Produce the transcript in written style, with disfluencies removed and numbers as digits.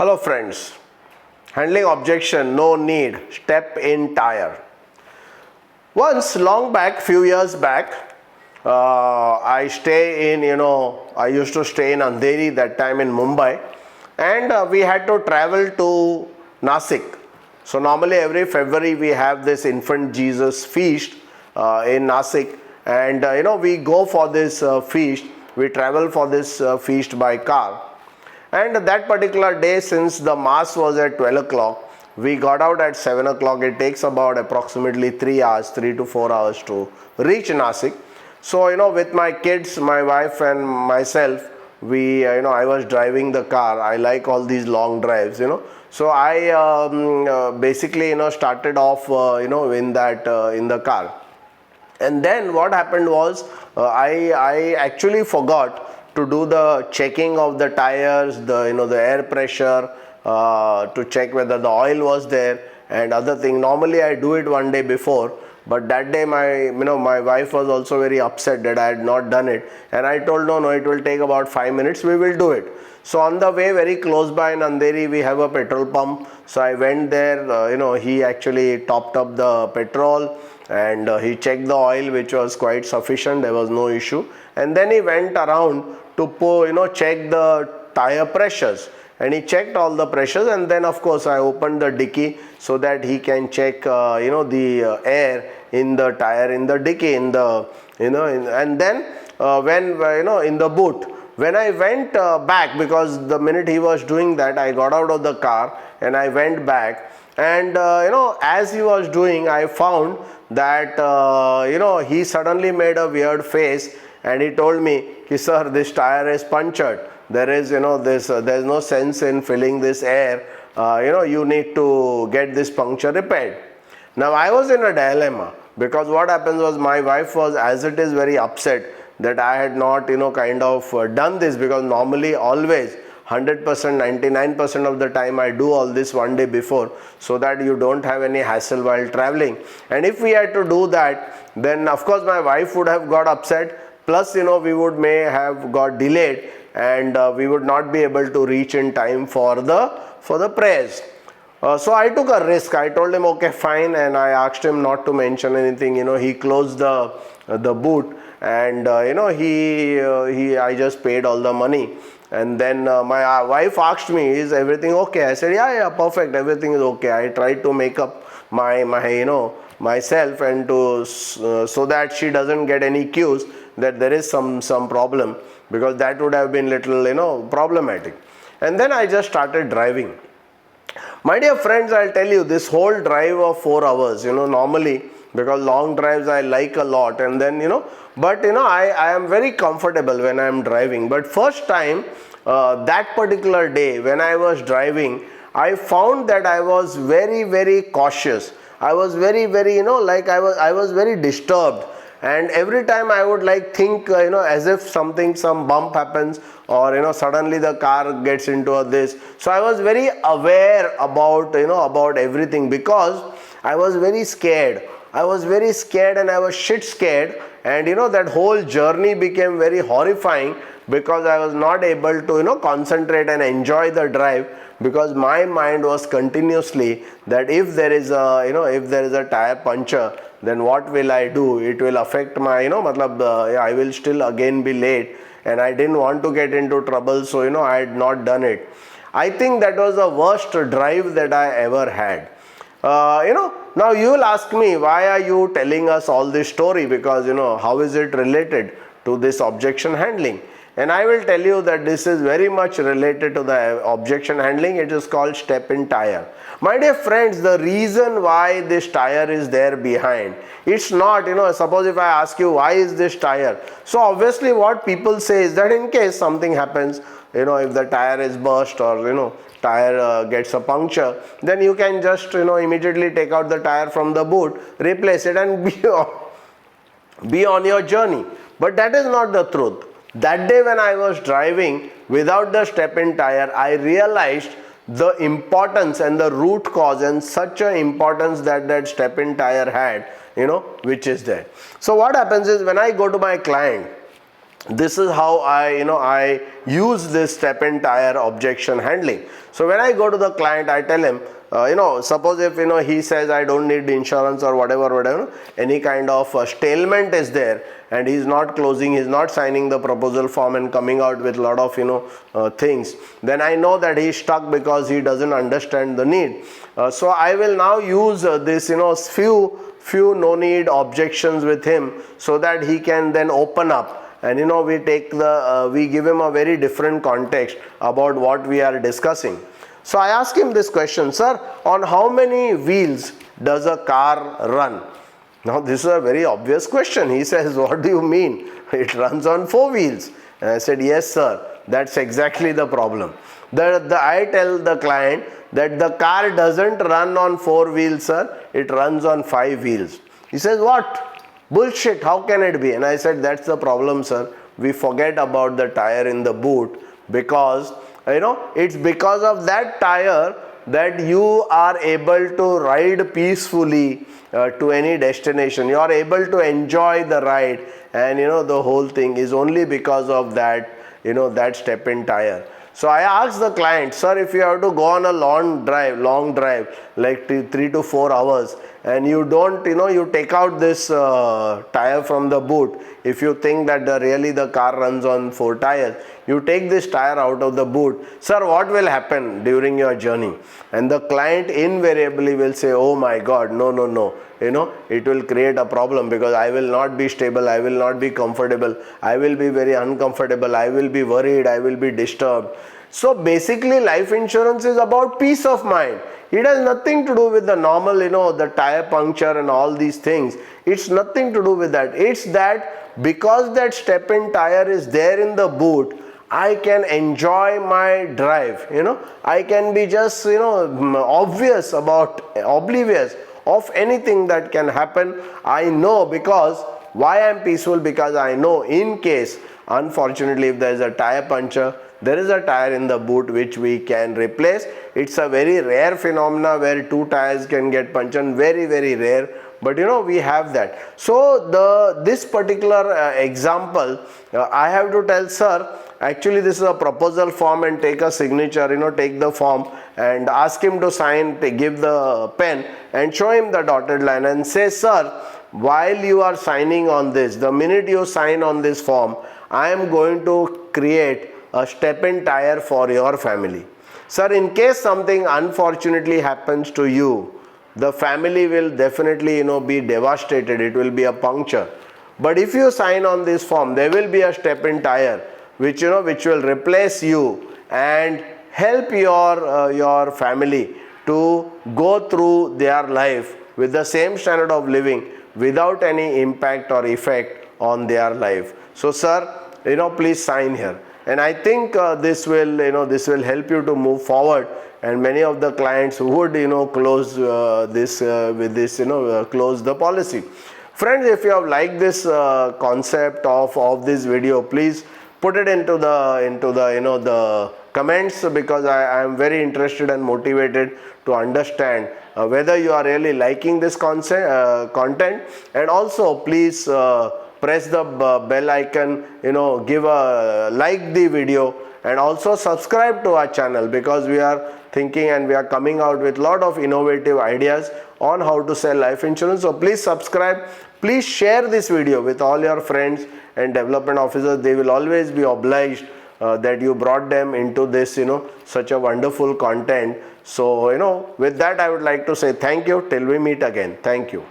Hello friends, handling objection, no need, step in Tyre. Once long back, few years back, I used to stay in Andheri that time in Mumbai, and we had to travel to Nasik. So normally every February we have this infant Jesus feast in Nasik, and we go for this feast, we travel for this feast by car. And that particular day, since the mass was at 12 o'clock, we got out at 7 o'clock. It takes about approximately 3 hours, 3 to 4 hours to reach Nasik. So, with my kids, my wife and myself, I was driving the car. I like all these long drives, So I basically, started off, in the car. And then what happened was, I actually forgot to do the checking of the tires, the air pressure, to check whether the oil was there and other thing. Normally I do it one day before, but that day my wife was also very upset that I had not done it, and I told no, it will take about 5 minutes, we will do it. So on the way, very close by in Andheri, we have a petrol pump. So I went there, he actually topped up the petrol, and he checked the oil, which was quite sufficient, there was no issue. And then he went around to check the tire pressures, and he checked all the pressures. And then of course I opened the dicky so that he can check the air in the tire, in the dicky, in the and then when in the boot, when I went back, because the minute he was doing that, I got out of the car and I went back, and as he was doing, I found that he suddenly made a weird face, and he told me, sir, this tire is punctured. There is there's no sense in filling this air. You need to get this puncture repaired. Now I was in a dilemma, because what happens was, my wife was as it is very upset that I had not done this, because normally always 100%, 99% of the time I do all this one day before, so that you don't have any hassle while traveling. And if we had to do that, then of course my wife would have got upset, plus we may have got delayed, and we would not be able to reach in time for the prayers. So I took a risk. I told him okay, fine, and I asked him not to mention anything. He closed the boot, and I just paid all the money. And then my wife asked me, is everything okay? I said yeah, perfect, everything is okay. I tried to make up myself, and to so that she doesn't get any cues that there is some problem, because that would have been little problematic. And then I just started driving. My dear friends, I'll tell you, this whole drive of 4 hours, normally, because long drives I like a lot, and then but I am very comfortable when I am driving. But first time, that particular day when I was driving, I found that I was very, very cautious. I was very, very I was very disturbed, and every time I would think as if some bump happens, or suddenly the car gets into this. So I was very aware about about everything, because I was very scared. I was very scared, and I was shit scared, and that whole journey became very horrifying, because I was not able to concentrate and enjoy the drive, because my mind was continuously that if there is a tire puncture, then what will I do? It will affect my I will still again be late, and I didn't want to get into trouble, so I had not done it. I think that was the worst drive that I ever had. Now you will ask me, why are you telling us all this story, because how is it related to this objection handling? And I will tell you that this is very much related to the objection handling. It is called step in Tyre. My dear friends, the reason why this tire is there behind, it's not, suppose if I ask you, why is this tire? So obviously what people say is that in case something happens, if the tire is burst, or tire gets a puncture, then you can just immediately take out the tire from the boot, replace it, and be on your journey. But that is not the truth. That day when I was driving without the step in Tyre, I realized the importance and the root cause, and such an importance that step in Tyre had, which is there. So what happens is, when I go to my client, This is how I use this step in Tyre objection handling. So when I go to the client, I tell him, suppose if he says I don't need insurance or whatever, any kind of stalemate is there, and he's not closing, he's not signing the proposal form and coming out with a lot of things, then I know that he's stuck because he doesn't understand the need. So I will now use this few no need objections with him, so that he can then open up. And we give him a very different context about what we are discussing. So I ask him this question, sir, on how many wheels does a car run? Now this is a very obvious question. He says, what do you mean? It runs on 4 wheels. And I said, yes sir, that's exactly the problem. I tell the client that the car doesn't run on 4 wheels, sir, it runs on 5 wheels. He says, what? Bullshit, how can it be? And I said, that's the problem, sir. We forget about the tire in the boot, because it's because of that tire that you are able to ride peacefully to any destination. You are able to enjoy the ride, and the whole thing is only because of that step in tire. So I asked the client, sir, if you have to go on a long drive, like 3 to 4 hours, and you don't, you take out this tire from the boot, if you think that really the car runs on 4 tires, you take this tire out of the boot, sir, what will happen during your journey? And the client invariably will say, oh my God, no, it will create a problem, because I will not be stable, I will not be comfortable, I will be very uncomfortable, I will be worried, I will be disturbed. So basically life insurance is about peace of mind. It has nothing to do with the normal, the tire puncture and all these things. It's nothing to do with that. It's that because that step in tire is there in the boot, I can enjoy my drive. I can be just oblivious of anything that can happen. I know, because why I'm peaceful, because I know in case, unfortunately, if there is a tire puncture, there is a tire in the boot which we can replace. It's a very rare phenomena where 2 tires can get punctured, very rare, but we have that. So this particular example, I have to tell, sir, actually this is a proposal form, and take a signature, take the form and ask him to sign, give the pen and show him the dotted line and say, sir, while you are signing on this, the minute you sign on this form, I am going to create a step in tire for your family. Sir, in case something unfortunately happens to you, the family will definitely be devastated. It will be a puncture. But if you sign on this form, there will be a step in tire which will replace you and help your family to go through their life with the same standard of living without any impact or effect on their life. So sir, please sign here. And I think this will help you to move forward, and many of the clients would close close the policy. Friends, if you have liked this concept of this video, please put it into the comments, because I am very interested and motivated to understand whether you are really liking this content. And also please press the bell icon, give a like the video, and also subscribe to our channel, because we are thinking and we are coming out with a lot of innovative ideas on how to sell life insurance. So please subscribe, please share this video with all your friends and development officers. They will always be obliged that you brought them into this such a wonderful content. So with that, I would like to say thank you till we meet again. Thank you.